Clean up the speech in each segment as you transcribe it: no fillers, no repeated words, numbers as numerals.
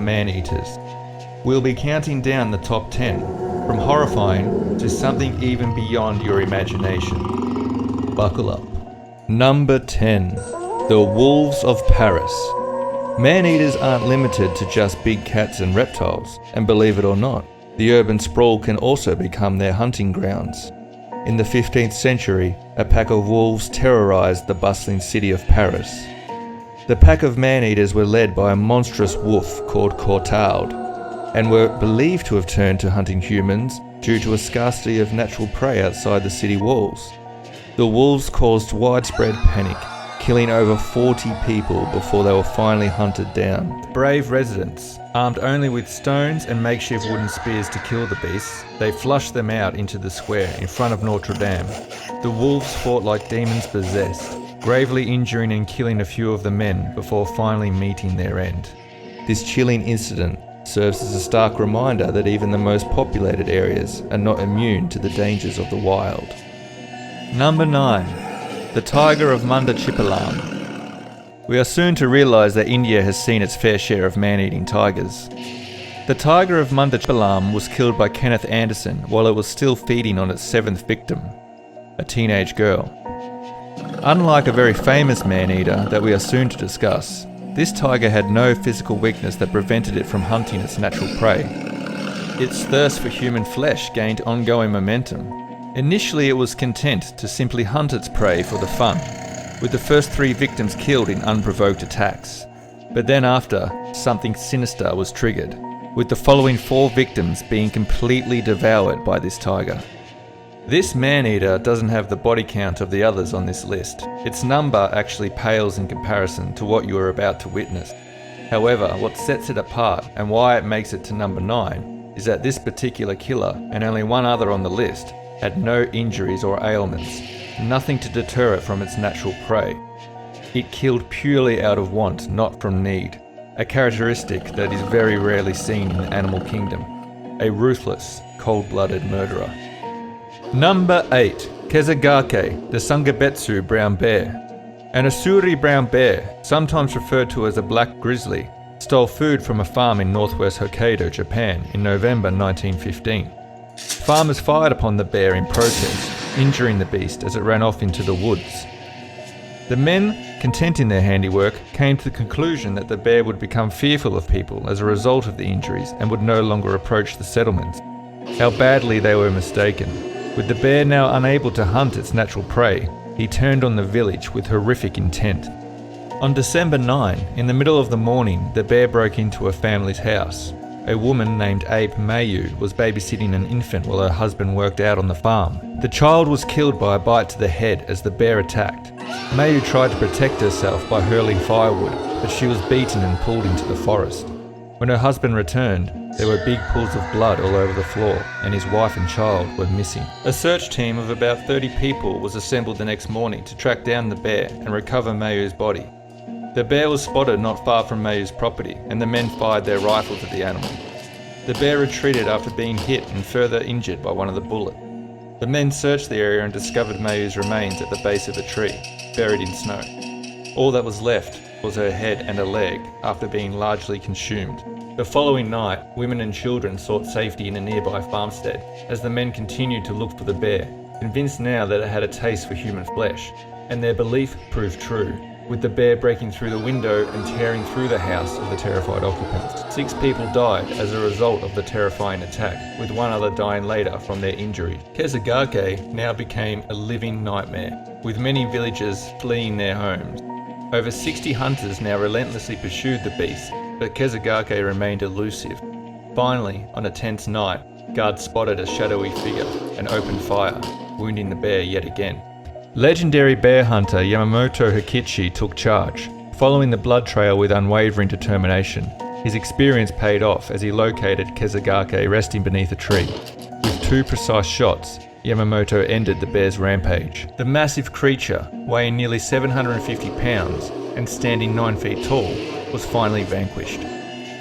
man-eaters. We'll be counting down the top 10, from horrifying to something even beyond your imagination. Buckle up. Number 10. The Wolves of Paris. Man-eaters aren't limited to just big cats and reptiles, and believe it or not, the urban sprawl can also become their hunting grounds. In the 15th century, a pack of wolves terrorized the bustling city of Paris. The pack of man-eaters were led by a monstrous wolf called Crocodile, and were believed to have turned to hunting humans due to a scarcity of natural prey outside the city walls. The wolves caused widespread panic, killing over 40 people before they were finally hunted down. Brave residents, armed only with stones and makeshift wooden spears to kill the beasts, they flushed them out into the square in front of Notre Dame. The wolves fought like demons possessed, gravely injuring and killing a few of the men before finally meeting their end. This chilling incident serves as a stark reminder that even the most populated areas are not immune to the dangers of the wild. Number 9. The Tiger of Mundachipalam. We are soon to realise that India has seen its fair share of man-eating tigers. The tiger of Mundachipalam was killed by Kenneth Anderson while it was still feeding on its 7th victim, a teenage girl. Unlike a very famous man-eater that we are soon to discuss, this tiger had no physical weakness that prevented it from hunting its natural prey. Its thirst for human flesh gained ongoing momentum. Initially it was content to simply hunt its prey for the fun, with the first 3 victims killed in unprovoked attacks. But then after, something sinister was triggered, with the following 4 victims being completely devoured by this tiger. This man-eater doesn't have the body count of the others on this list. Its number actually pales in comparison to what you are about to witness. However, what sets it apart and why it makes it to number 9 is that this particular killer, and only one other on the list, had no injuries or ailments, nothing to deter it from its natural prey. It killed purely out of want, not from need, a characteristic that is very rarely seen in the animal kingdom. A ruthless, cold-blooded murderer. Number 8. Kesagake the Sungabetsu brown bear. An Asuri brown bear, sometimes referred to as a black grizzly, stole food from a farm in northwest Hokkaido, Japan in November 1915. Farmers fired upon the bear in protest, injuring the beast as it ran off into the woods. The men, content in their handiwork, came to the conclusion that the bear would become fearful of people as a result of the injuries and would no longer approach the settlements. How badly they were mistaken. With the bear now unable to hunt its natural prey, he turned on the village with horrific intent. On December 9, in the middle of the morning, the bear broke into a family's house. A woman named Abe Mayu was babysitting an infant while her husband worked out on the farm. The child was killed by a bite to the head as the bear attacked. Mayu tried to protect herself by hurling firewood, but she was beaten and pulled into the forest. When her husband returned, there were big pools of blood all over the floor, and his wife and child were missing. A search team of about 30 people was assembled the next morning to track down the bear and recover Mayu's body. The bear was spotted not far from Mayu's property, and the men fired their rifles at the animal. The bear retreated after being hit and further injured by one of the bullets. The men searched the area and discovered Mayu's remains at the base of a tree, buried in snow. All that was left was her head and a leg after being largely consumed. The following night, women and children sought safety in a nearby farmstead as the men continued to look for the bear, convinced now that it had a taste for human flesh, and their belief proved true, with the bear breaking through the window and tearing through the house of the terrified occupants. 6 people died as a result of the terrifying attack, with one other dying later from their injury. Kesagake now became a living nightmare, with many villagers fleeing their homes. Over 60 hunters now relentlessly pursued the beast, but Kesagake remained elusive. Finally, on a tense night, guards spotted a shadowy figure and opened fire, wounding the bear yet again. Legendary bear hunter Yamamoto Hikichi took charge, following the blood trail with unwavering determination. His experience paid off as he located Kesagake resting beneath a tree. With 2 precise shots, Yamamoto ended the bear's rampage. The massive creature, weighing nearly 750 pounds and standing 9 feet tall, was finally vanquished.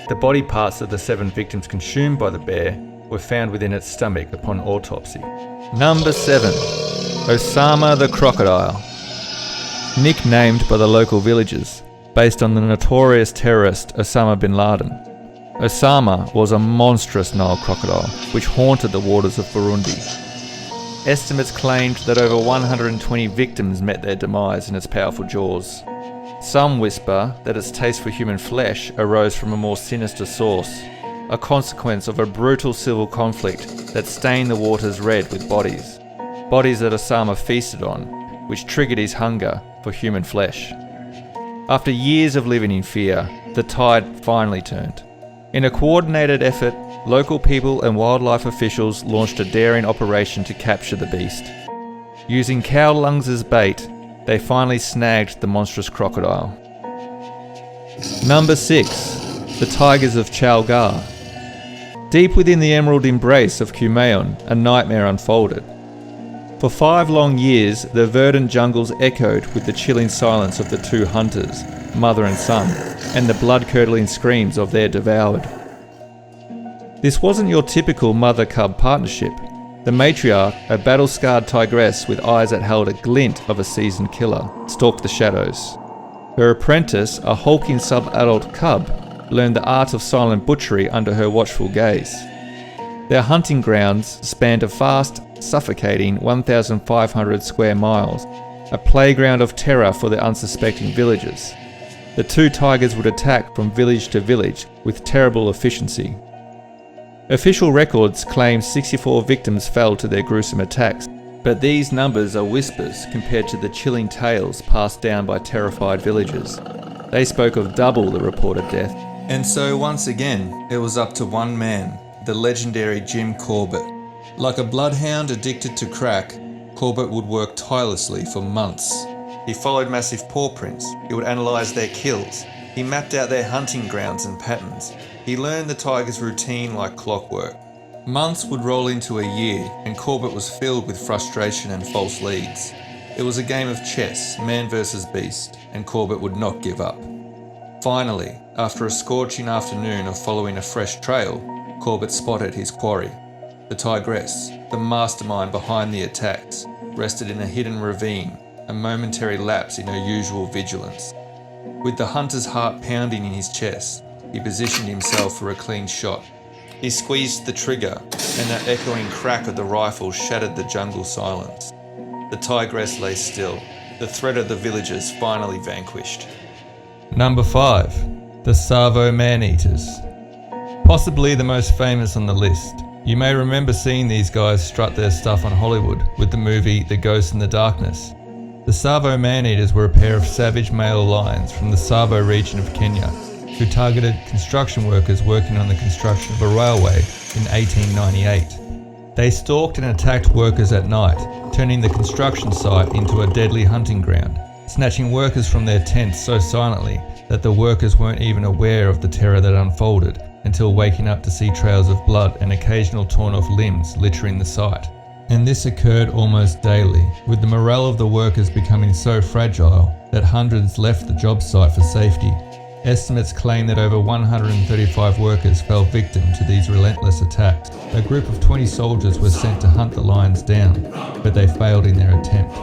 The body parts of the 7 victims consumed by the bear were found within its stomach upon autopsy. Number 7. Osama the Crocodile. Nicknamed by the local villagers, based on the notorious terrorist Osama bin Laden. Osama was a monstrous Nile crocodile which haunted the waters of Burundi. Estimates claimed that over 120 victims met their demise in its powerful jaws. Some whisper that its taste for human flesh arose from a more sinister source, a consequence of a brutal civil conflict that stained the waters red with bodies that Osama feasted on, which triggered his hunger for human flesh. After years of living in fear, the tide finally turned. In a coordinated effort, local people and wildlife officials launched a daring operation to capture the beast. Using cow lungs as bait, they finally snagged the monstrous crocodile. Number 6. The tigers of Chowgarh. Deep within the emerald embrace of Kumaon, a nightmare unfolded. For 5 long years, the verdant jungles echoed with the chilling silence of the two hunters, mother and son, and the blood-curdling screams of their devoured. This wasn't your typical mother-cub partnership. The matriarch, a battle-scarred tigress with eyes that held a glint of a seasoned killer, stalked the shadows. Her apprentice, a hulking sub-adult cub, learned the art of silent butchery under her watchful gaze. Their hunting grounds spanned a vast, suffocating 1,500 square miles, a playground of terror for the unsuspecting villagers. The two tigers would attack from village to village with terrible efficiency. Official records claim 64 victims fell to their gruesome attacks, but these numbers are whispers compared to the chilling tales passed down by terrified villagers. They spoke of double the reported death. And so once again, it was up to one man, the legendary Jim Corbett. Like a bloodhound addicted to crack, Corbett would work tirelessly for months. He followed massive paw prints. He would analyse their kills. He mapped out their hunting grounds and patterns. He learned the tigers' routine like clockwork. Months would roll into a year, and Corbett was filled with frustration and false leads. It was a game of chess, man versus beast, and Corbett would not give up. Finally, after a scorching afternoon of following a fresh trail, Corbett spotted his quarry. The tigress, the mastermind behind the attacks, rested in a hidden ravine, a momentary lapse in her usual vigilance. With the hunter's heart pounding in his chest, he positioned himself for a clean shot. He squeezed the trigger, and the echoing crack of the rifle shattered the jungle silence. The tigress lay still, the threat of the villagers finally vanquished. Number 5. The Tsavo man-eaters. Possibly the most famous on the list. You may remember seeing these guys strut their stuff on Hollywood with the movie The Ghost in the Darkness. The Tsavo man-eaters were a pair of savage male lions from the Tsavo region of Kenya who targeted construction workers working on the construction of a railway in 1898. They stalked and attacked workers at night, turning the construction site into a deadly hunting ground, snatching workers from their tents so silently that the workers weren't even aware of the terror that unfolded until waking up to see trails of blood and occasional torn off limbs littering the site. And this occurred almost daily, with the morale of the workers becoming so fragile that hundreds left the job site for safety. Estimates claim that over 135 workers fell victim to these relentless attacks. A group of 20 soldiers were sent to hunt the lions down, but they failed in their attempt.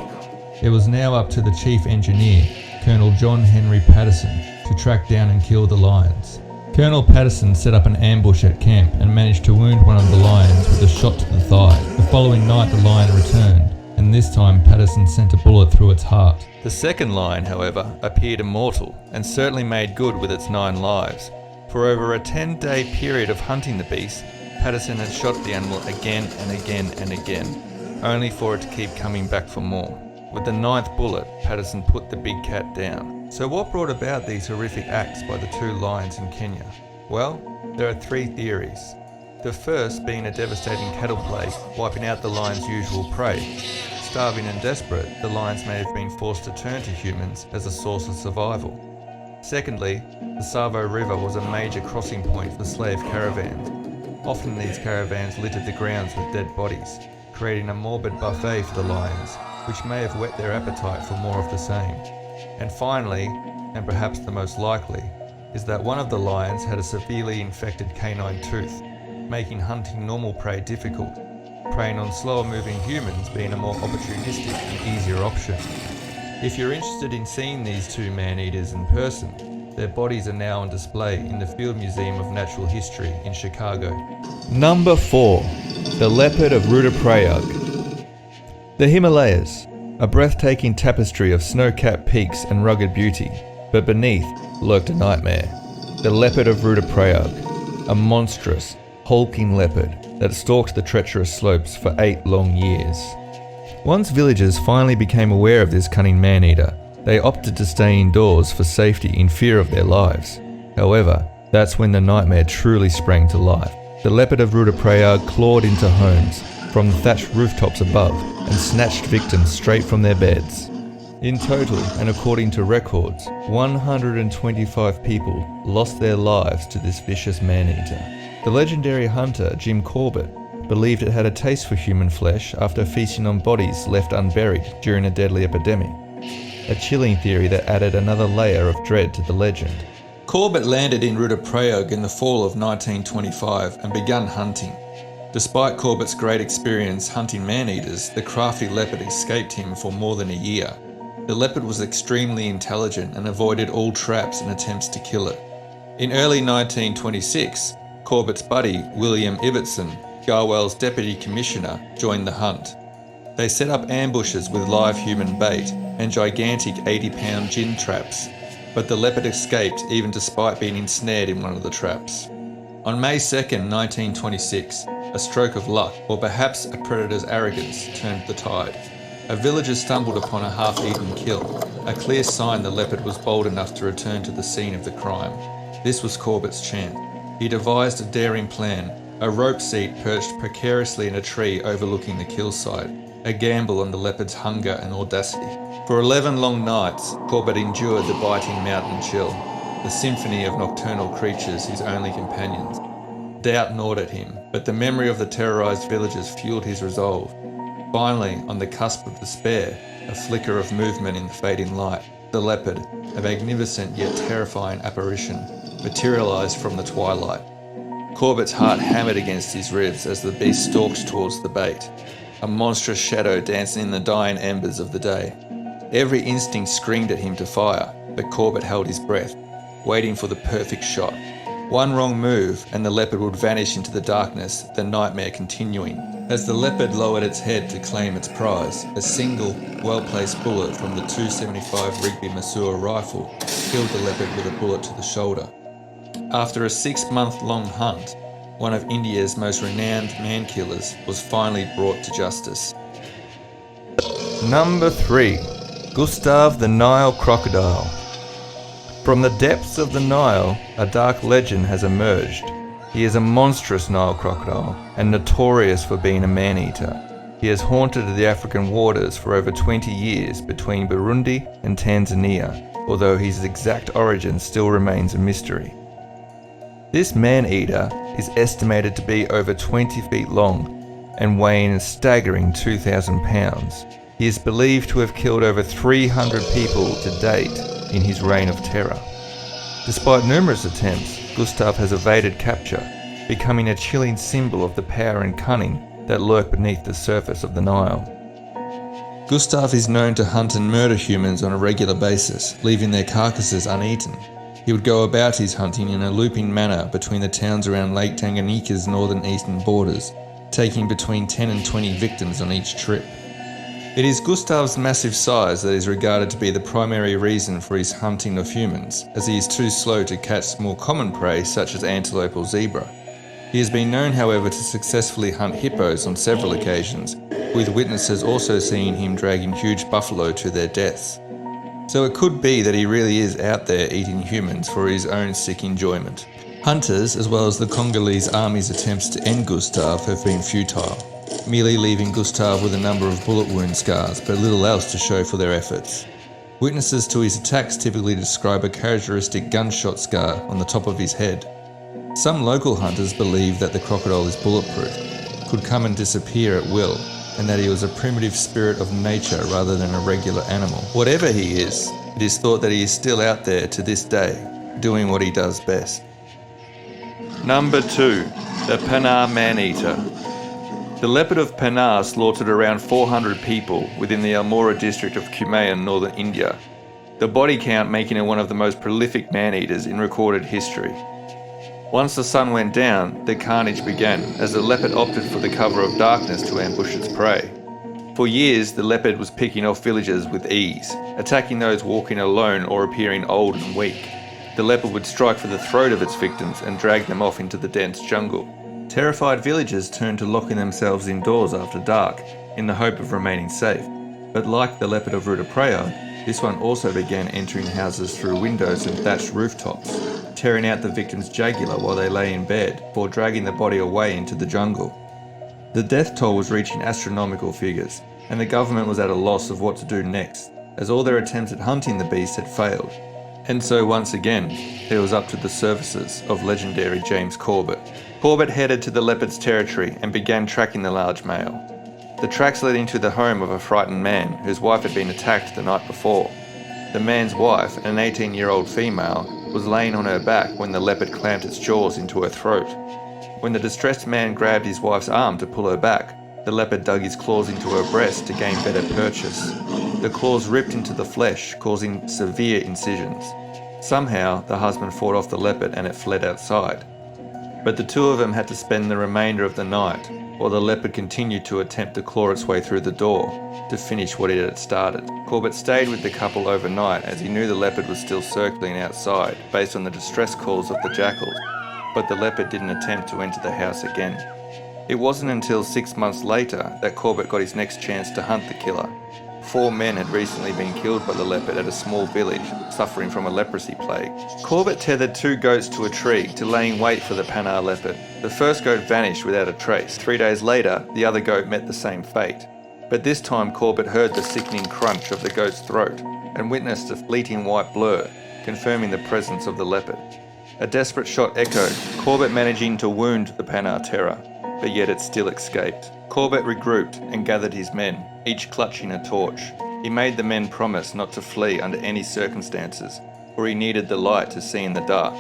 It was now up to the chief engineer, Colonel John Henry Patterson, to track down and kill the lions. Colonel Patterson set up an ambush at camp and managed to wound one of the lions with a shot to the thigh. The following night the lion returned, and this time Patterson sent a bullet through its heart. The second lion, however, appeared immortal and certainly made good with its 9 lives. For over a 10-day period of hunting the beast, Patterson had shot the animal again and again and again, only for it to keep coming back for more. With the 9th bullet, Patterson put the big cat down. So what brought about these horrific acts by the 2 lions in Kenya? Well, there are 3 theories. The first being a devastating cattle plague wiping out the lions' usual prey. Starving and desperate, the lions may have been forced to turn to humans as a source of survival. Secondly, the Tsavo River was a major crossing point for slave caravans. Often these caravans littered the grounds with dead bodies, creating a morbid buffet for the lions, which may have whet their appetite for more of the same. And finally, and perhaps the most likely, is that one of the lions had a severely infected canine tooth, making hunting normal prey difficult, preying on slower moving humans being a more opportunistic and easier option. If you're interested in seeing these 2 man-eaters in person, Their bodies are now on display in the Field Museum of Natural History in Chicago. Number 4. The Leopard of Rudaprayag. The Himalayas, a breathtaking tapestry of snow-capped peaks and rugged beauty, but beneath lurked a nightmare. The Leopard of Rudaprayag, a monstrous, hulking leopard that stalked the treacherous slopes for 8 long years. Once villagers finally became aware of this cunning man-eater, they opted to stay indoors for safety in fear of their lives. However, that's when the nightmare truly sprang to life. The Leopard of Rudaprayag clawed into homes from the thatched rooftops above and snatched victims straight from their beds. In total, and according to records, 125 people lost their lives to this vicious man-eater. The legendary hunter Jim Corbett believed it had a taste for human flesh after feasting on bodies left unburied during a deadly epidemic. A chilling theory that added another layer of dread to the legend. Corbett landed in Rudaprayag in the fall of 1925 and began hunting. Despite Corbett's great experience hunting man-eaters, the crafty leopard escaped him for more than a year. The leopard was extremely intelligent and avoided all traps and attempts to kill it. In early 1926, Corbett's buddy, William Ibbotson, Garwell's deputy commissioner, joined the hunt. They set up ambushes with live human bait and gigantic 80-pound gin traps, but the leopard escaped even despite being ensnared in one of the traps. On May 2nd, 1926, a stroke of luck, or perhaps a predator's arrogance, turned the tide. A villager stumbled upon a half-eaten kill, a clear sign the leopard was bold enough to return to the scene of the crime. This was Corbett's chance. He devised a daring plan, a rope seat perched precariously in a tree overlooking the kill site, a gamble on the leopard's hunger and audacity. For 11 long nights, Corbett endured the biting mountain chill, the symphony of nocturnal creatures his only companions. Doubt gnawed at him, but the memory of the terrorized villagers fueled his resolve. Finally, on the cusp of despair, a flicker of movement in the fading light, the leopard, a magnificent yet terrifying apparition, materialized from the twilight. Corbett's heart hammered against his ribs as the beast stalked towards the bait, a monstrous shadow dancing in the dying embers of the day. Every instinct screamed at him to fire, but Corbett held his breath, waiting for the perfect shot. One wrong move and the leopard would vanish into the darkness, the nightmare continuing. As the leopard lowered its head to claim its prize, a single, well-placed bullet from the .275 Rigby Masur rifle killed the leopard with a bullet to the shoulder. After a 6-month-long hunt, one of India's most renowned man-killers was finally brought to justice. Number 3. Gustave the Nile Crocodile. From the depths of the Nile, a dark legend has emerged. He is a monstrous Nile crocodile and notorious for being a man-eater. He has haunted the African waters for over 20 years between Burundi and Tanzania, although his exact origin still remains a mystery. This man-eater is estimated to be over 20 feet long and weighing a staggering 2,000 pounds. He is believed to have killed over 300 people to date in his reign of terror. Despite numerous attempts, Gustave has evaded capture, becoming a chilling symbol of the power and cunning that lurk beneath the surface of the Nile. Gustave is known to hunt and murder humans on a regular basis, leaving their carcasses uneaten. He would go about his hunting in a looping manner between the towns around Lake Tanganyika's northern eastern borders, taking between 10 and 20 victims on each trip. It is Gustave's massive size that is regarded to be the primary reason for his hunting of humans, as he is too slow to catch more common prey such as antelope or zebra. He has been known, however, to successfully hunt hippos on several occasions, with witnesses also seeing him dragging huge buffalo to their deaths. So it could be that he really is out there eating humans for his own sick enjoyment. Hunters, as well as the Congolese army's attempts to end Gustave, have been futile, merely leaving Gustave with a number of bullet wound scars, but little else to show for their efforts. Witnesses to his attacks typically describe a characteristic gunshot scar on the top of his head. Some local hunters believe that the crocodile is bulletproof, could come and disappear at will, and that he was a primitive spirit of nature rather than a regular animal. Whatever he is, it is thought that he is still out there to this day, doing what he does best. Number 2. The Panar Man-Eater. The leopard of Panar slaughtered around 400 people within the Almora district of Kumaon, northern India. the body count making it one of the most prolific man-eaters in recorded history. Once the sun went down, the carnage began, as the leopard opted for the cover of darkness to ambush its prey. For years, the leopard was picking off villagers with ease, attacking those walking alone or appearing old and weak. The leopard would strike for the throat of its victims and drag them off into the dense jungle. Terrified villagers turned to locking themselves indoors after dark, in the hope of remaining safe. But like the leopard of Rudaprayag, this one also began entering houses through windows and thatched rooftops, tearing out the victim's jugular while they lay in bed, before dragging the body away into the jungle. The death toll was reaching astronomical figures, and the government was at a loss of what to do next, as all their attempts at hunting the beast had failed. And so once again, it was up to the services of legendary James Corbett. Corbett headed to the leopard's territory and began tracking the large male. The tracks led into the home of a frightened man whose wife had been attacked the night before. The man's wife, an 18-year-old female, was laying on her back when the leopard clamped its jaws into her throat. When the distressed man grabbed his wife's arm to pull her back, the leopard dug his claws into her breast to gain better purchase. The claws ripped into the flesh, causing severe incisions. Somehow, the husband fought off the leopard and it fled outside. But the two of them had to spend the remainder of the night, while the leopard continued to attempt to claw its way through the door, to finish what it had started. Corbett stayed with the couple overnight as he knew the leopard was still circling outside, based on the distress calls of the jackals, but the leopard didn't attempt to enter the house again. It wasn't until 6 months later that Corbett got his next chance to hunt the killer. 4 men had recently been killed by the leopard at a small village, suffering from a leprosy plague. Corbett tethered 2 goats to a tree to lay in wait for the Panar leopard. The first goat vanished without a trace. 3 days later, the other goat met the same fate. But this time Corbett heard the sickening crunch of the goat's throat and witnessed a fleeting white blur, confirming the presence of the leopard. A desperate shot echoed, Corbett managing to wound the Panar terror, but yet it still escaped. Corbett regrouped and gathered his men, each clutching a torch. He made the men promise not to flee under any circumstances, for he needed the light to see in the dark.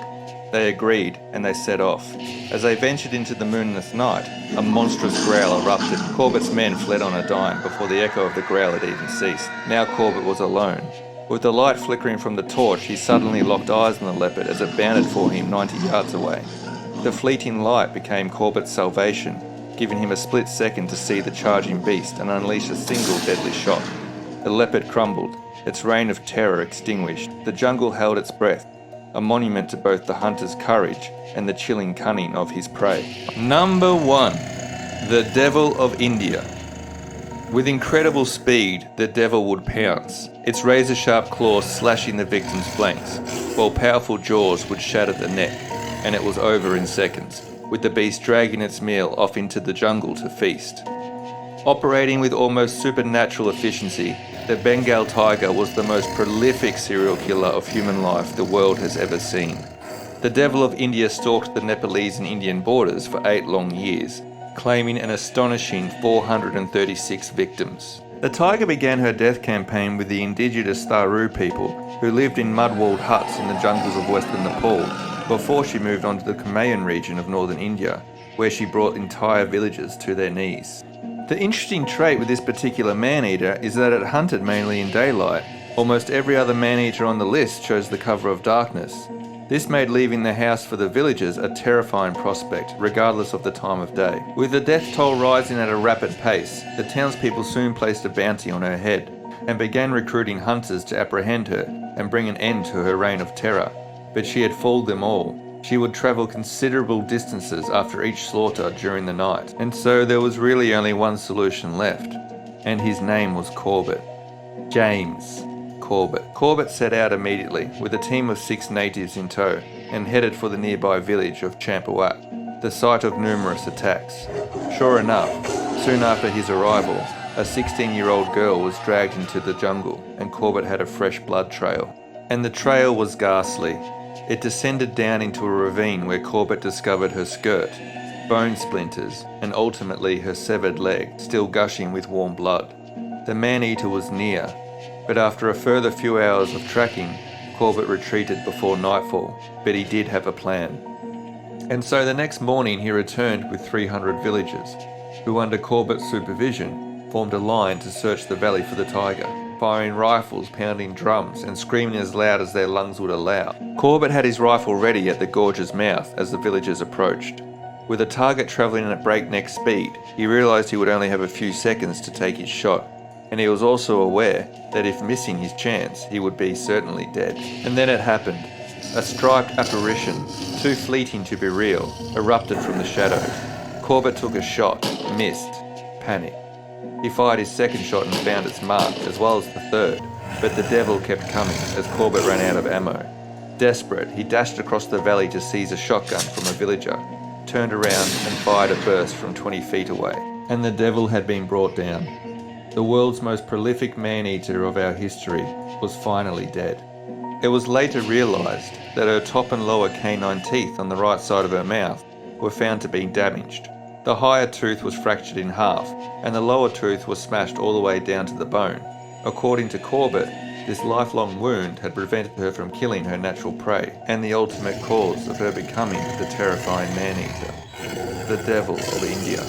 They agreed, and they set off. As they ventured into the moonless night, a monstrous growl erupted. Corbett's men fled on a dime before the echo of the growl had even ceased. Now Corbett was alone. With the light flickering from the torch, he suddenly locked eyes on the leopard as it bounded for him 90 yards away. The fleeting light became Corbett's salvation, giving him a split second to see the charging beast and unleash a single deadly shot. The leopard crumbled, its reign of terror extinguished. The jungle held its breath, a monument to both the hunter's courage and the chilling cunning of his prey. Number 1. The Devil of India. With incredible speed, the devil would pounce, its razor-sharp claws slashing the victim's flanks, while powerful jaws would shatter the neck, and it was over in seconds, with the beast dragging its meal off into the jungle to feast. Operating with almost supernatural efficiency, the Bengal tiger was the most prolific serial killer of human life the world has ever seen. The Devil of India stalked the Nepalese and Indian borders for 8 long years, claiming an astonishing 436 victims. The tiger began her death campaign with the indigenous Tsavo people who lived in mud-walled huts in the jungles of western Nepal, before she moved on to the Kumaon region of northern India, where she brought entire villages to their knees. The interesting trait with this particular man-eater is that it hunted mainly in daylight. Almost every other man-eater on the list chose the cover of darkness. This made leaving the house for the villagers a terrifying prospect, regardless of the time of day. With the death toll rising at a rapid pace, the townspeople soon placed a bounty on her head, and began recruiting hunters to apprehend her and bring an end to her reign of terror. But she had fooled them all. She would travel considerable distances after each slaughter during the night, and so there was really only one solution left, and his name was Corbett. James Corbett. Corbett set out immediately, with a team of 6 natives in tow, and headed for the nearby village of Chowgarh, the site of numerous attacks. Sure enough, soon after his arrival, a 16-year-old girl was dragged into the jungle, and Corbett had a fresh blood trail. And the trail was ghastly. It descended down into a ravine where Corbett discovered her skirt, bone splinters, and ultimately her severed leg, still gushing with warm blood. The man-eater was near, but after a further few hours of tracking, Corbett retreated before nightfall, but he did have a plan. And so the next morning he returned with 300 villagers, who under Corbett's supervision formed a line to search the valley for the tiger. firing rifles, pounding drums, and screaming as loud as their lungs would allow. Corbett had his rifle ready at the gorge's mouth as the villagers approached. With the target travelling at breakneck speed, he realised he would only have a few seconds to take his shot, and he was also aware that if missing his chance, he would be certainly dead. And then it happened. A striped apparition, too fleeting to be real, erupted from the shadows. Corbett took a shot, missed, panicked. He fired his second shot and found its mark, as well as the third, but the devil kept coming as Corbett ran out of ammo. Desperate, he dashed across the valley to seize a shotgun from a villager, turned around and fired a burst from 20 feet away. And the devil had been brought down. The world's most prolific man-eater of our history was finally dead. It was later realised that her top and lower canine teeth on the right side of her mouth were found to be damaged. The higher tooth was fractured in half, and the lower tooth was smashed all the way down to the bone. According to Corbett, this lifelong wound had prevented her from killing her natural prey, and the ultimate cause of her becoming the terrifying man-eater, the devil of India.